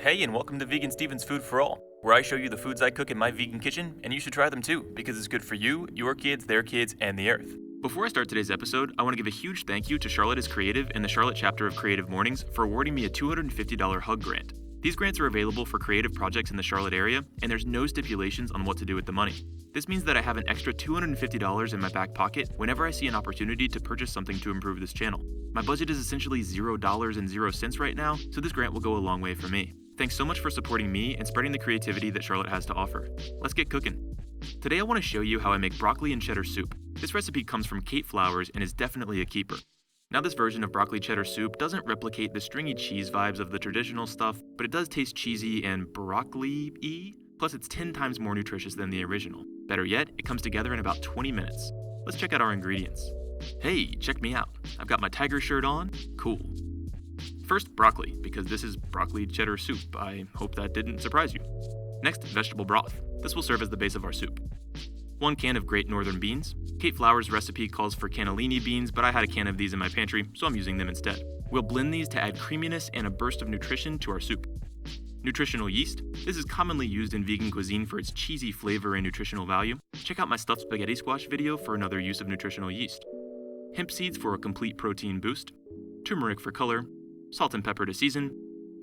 Hey, and welcome to Vegan Steven's Food for All, where I show you the foods I cook in my vegan kitchen, and you should try them too, because it's good for you, your kids, their kids, and the earth. Before I start today's episode, I want to give a huge thank you to Charlotte is Creative and the Charlotte chapter of Creative Mornings for awarding me a $250 hug grant. These grants are available for creative projects in the Charlotte area, and there's no stipulations on what to do with the money. This means that I have an extra $250 in my back pocket whenever I see an opportunity to purchase something to improve this channel. My budget is essentially $0 right now, so this grant will go a long way for me. Thanks so much for supporting me and spreading the creativity that Charlotte has to offer. Let's get cooking. Today I want to show you how I make broccoli and cheddar soup. This recipe comes from Kate Flowers and is definitely a keeper. Now, this version of broccoli cheddar soup doesn't replicate the stringy cheese vibes of the traditional stuff, but it does taste cheesy and broccoli-y, plus it's 10 times more nutritious than the original. Better yet, it comes together in about 20 minutes. Let's check out our ingredients. Hey, check me out. I've got my tiger shirt on. Cool. First, broccoli, because this is broccoli cheddar soup. I hope that didn't surprise you. Next, vegetable broth. This will serve as the base of our soup. 1 can of Great Northern beans. Kate Flowers' recipe calls for cannellini beans, but I had a can of these in my pantry, so I'm using them instead. We'll blend these to add creaminess and a burst of nutrition to our soup. Nutritional yeast. This is commonly used in vegan cuisine for its cheesy flavor and nutritional value. Check out my stuffed spaghetti squash video for another use of nutritional yeast. Hemp seeds for a complete protein boost. Turmeric for color. Salt and pepper to season.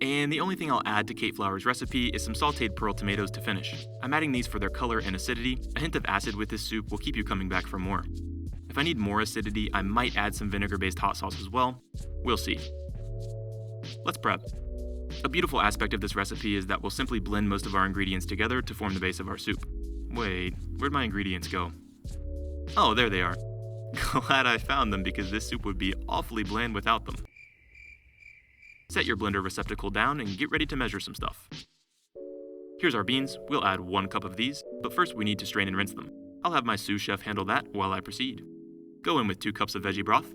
And the only thing I'll add to Kate Flowers' recipe is some sauteed pearl tomatoes to finish. I'm adding these for their color and acidity. A hint of acid with this soup will keep you coming back for more. If I need more acidity, I might add some vinegar-based hot sauce as well. We'll see. Let's prep. A beautiful aspect of this recipe is that we'll simply blend most of our ingredients together to form the base of our soup. Wait, where'd my ingredients go? Oh, there they are. Glad I found them because this soup would be awfully bland without them. Set your blender receptacle down and get ready to measure some stuff. Here's our beans. We'll add 1 cup of these, but first we need to strain and rinse them. I'll have my sous chef handle that while I proceed. Go in with 2 cups of veggie broth.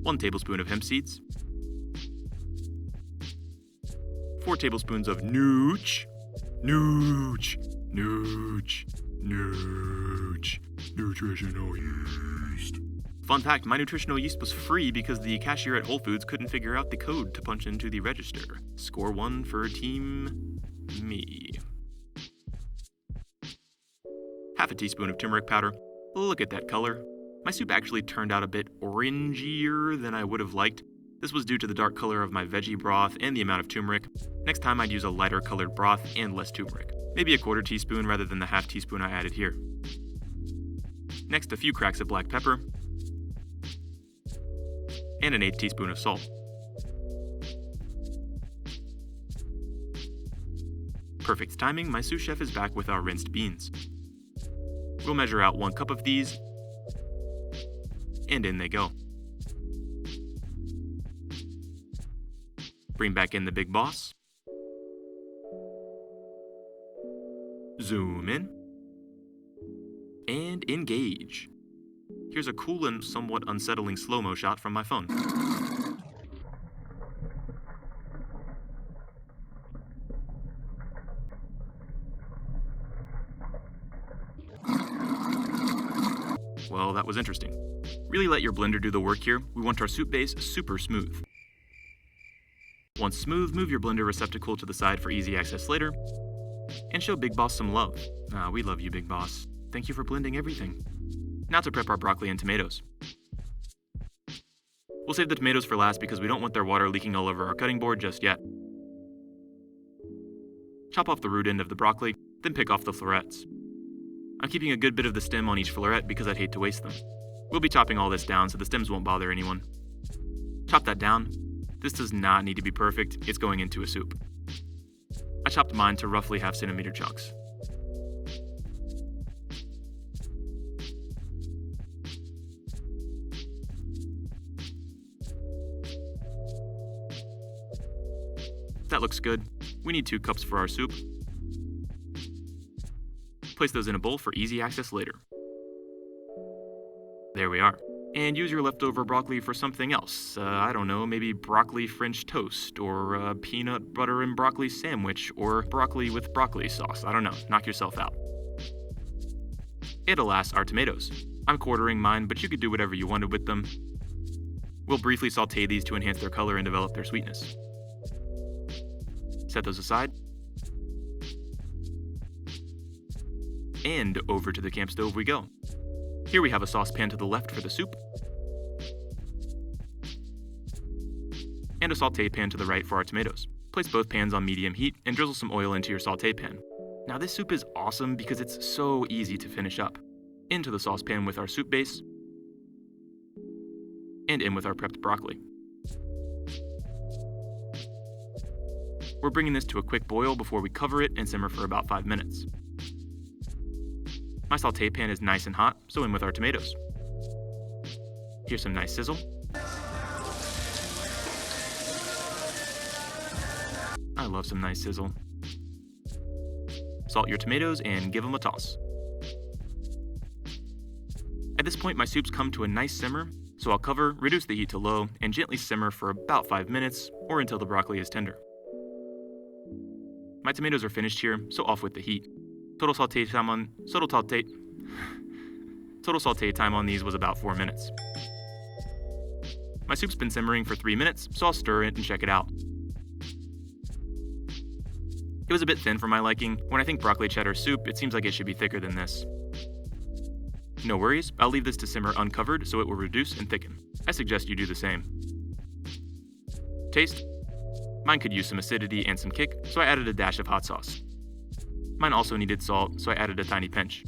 One tablespoon of hemp seeds. 4 tablespoons of nutritional yeast. Fun fact, my nutritional yeast was free because the cashier at Whole Foods couldn't figure out the code to punch into the register. Score 1 for team me. Half a teaspoon of turmeric powder. Look at that color. My soup actually turned out a bit orangier than I would have liked. This was due to the dark color of my veggie broth and the amount of turmeric. Next time I'd use a lighter colored broth and less turmeric. Maybe a 1/4 teaspoon rather than the half teaspoon I added here. Next, a few cracks of black pepper. And an 1/8 teaspoon of salt. Perfect timing, my sous chef is back with our rinsed beans. We'll measure out 1 cup of these. And in they go. Bring back in the big boss. Zoom in. And engage. Here's a cool and somewhat unsettling slow-mo shot from my phone. Well, that was interesting. Really let your blender do the work here. We want our soup base super smooth. Once smooth, move your blender receptacle to the side for easy access later. And show Big Boss some love. We love you, Big Boss. Thank you for blending everything. Now to prep our broccoli and tomatoes. We'll save the tomatoes for last because we don't want their water leaking all over our cutting board just yet. Chop off the root end of the broccoli, then pick off the florets. I'm keeping a good bit of the stem on each floret because I'd hate to waste them. We'll be chopping all this down so the stems won't bother anyone. Chop that down. This does not need to be perfect, it's going into a soup. I chopped mine to roughly ½ centimeter chunks. That looks good. We need 2 cups for our soup. Place those in a bowl for easy access later. There we are. And use your leftover broccoli for something else. I don't know, maybe broccoli French toast, or a peanut butter and broccoli sandwich, or broccoli with broccoli sauce. I don't know, knock yourself out. And alas, our tomatoes. I'm quartering mine, but you could do whatever you wanted with them. We'll briefly saute these to enhance their color and develop their sweetness. Set those aside. And over to the camp stove we go. Here we have a saucepan to the left for the soup, and a saute pan to the right for our tomatoes. Place both pans on medium heat and drizzle some oil into your saute pan. Now this soup is awesome because it's so easy to finish up. Into the saucepan with our soup base, and in with our prepped broccoli. We're bringing this to a quick boil before we cover it and simmer for about 5 minutes. My saute pan is nice and hot, so in with our tomatoes. Here's some nice sizzle. I love some nice sizzle. Salt your tomatoes and give them a toss. At this point, my soup's come to a nice simmer, so I'll cover, reduce the heat to low, and gently simmer for about 5 minutes or until the broccoli is tender. My tomatoes are finished here, so off with the heat. Total saute time on these was about 4 minutes. My soup's been simmering for 3 minutes, so I'll stir it and check it out. It was a bit thin for my liking. When I think broccoli cheddar soup, it seems like it should be thicker than this. No worries, I'll leave this to simmer uncovered so it will reduce and thicken. I suggest you do the same. Taste. Mine could use some acidity and some kick, so I added a dash of hot sauce. Mine also needed salt, so I added a tiny pinch.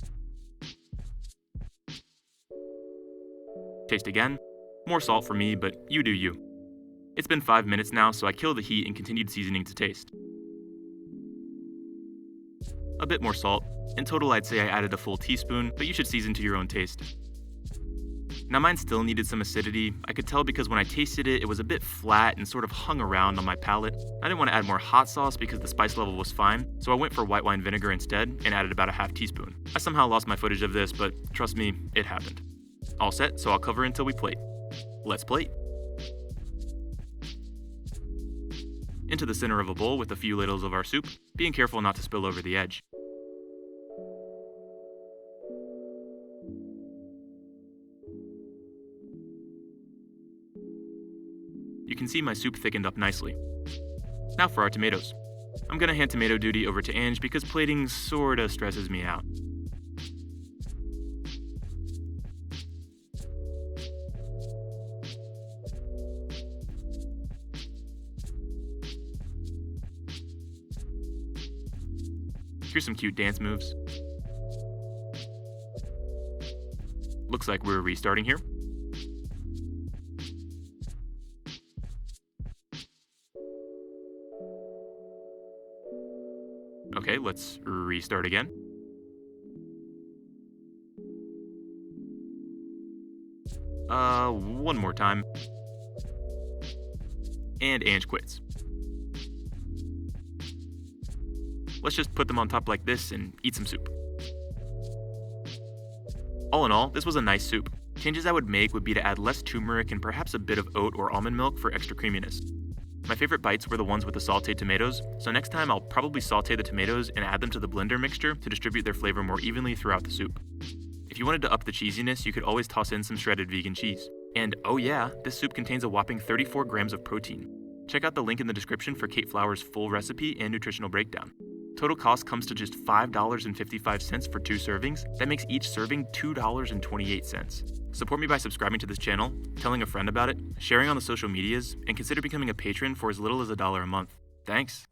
Taste again. More salt for me, but you do you. It's been 5 minutes now, so I killed the heat and continued seasoning to taste. A bit more salt. In total, I'd say I added a full teaspoon, but you should season to your own taste. Now mine still needed some acidity. I could tell because when I tasted it, it was a bit flat and sort of hung around on my palate. I didn't want to add more hot sauce because the spice level was fine, so I went for white wine vinegar instead and added about a half teaspoon. I somehow lost my footage of this, but trust me, it happened. All set, so I'll cover until we plate. Let's plate. Into the center of a bowl with a few ladles of our soup, being careful not to spill over the edge. You can see my soup thickened up nicely. Now for our tomatoes. I'm gonna hand tomato duty over to Ange because plating sorta stresses me out. Here's some cute dance moves. Looks like we're restarting here. Okay, let's restart again. One more time. And Ange quits. Let's just put them on top like this and eat some soup. All in all, this was a nice soup. Changes I would make would be to add less turmeric and perhaps a bit of oat or almond milk for extra creaminess. My favorite bites were the ones with the sauteed tomatoes, so next time I'll probably saute the tomatoes and add them to the blender mixture to distribute their flavor more evenly throughout the soup. If you wanted to up the cheesiness, you could always toss in some shredded vegan cheese. And oh yeah, this soup contains a whopping 34 grams of protein. Check out the link in the description for Kate Flower's full recipe and nutritional breakdown. Total cost comes to just $5.55 for 2 servings. That makes each serving $2.28. Support me by subscribing to this channel, telling a friend about it, sharing on the social medias, and consider becoming a patron for as little as $1 a month. Thanks.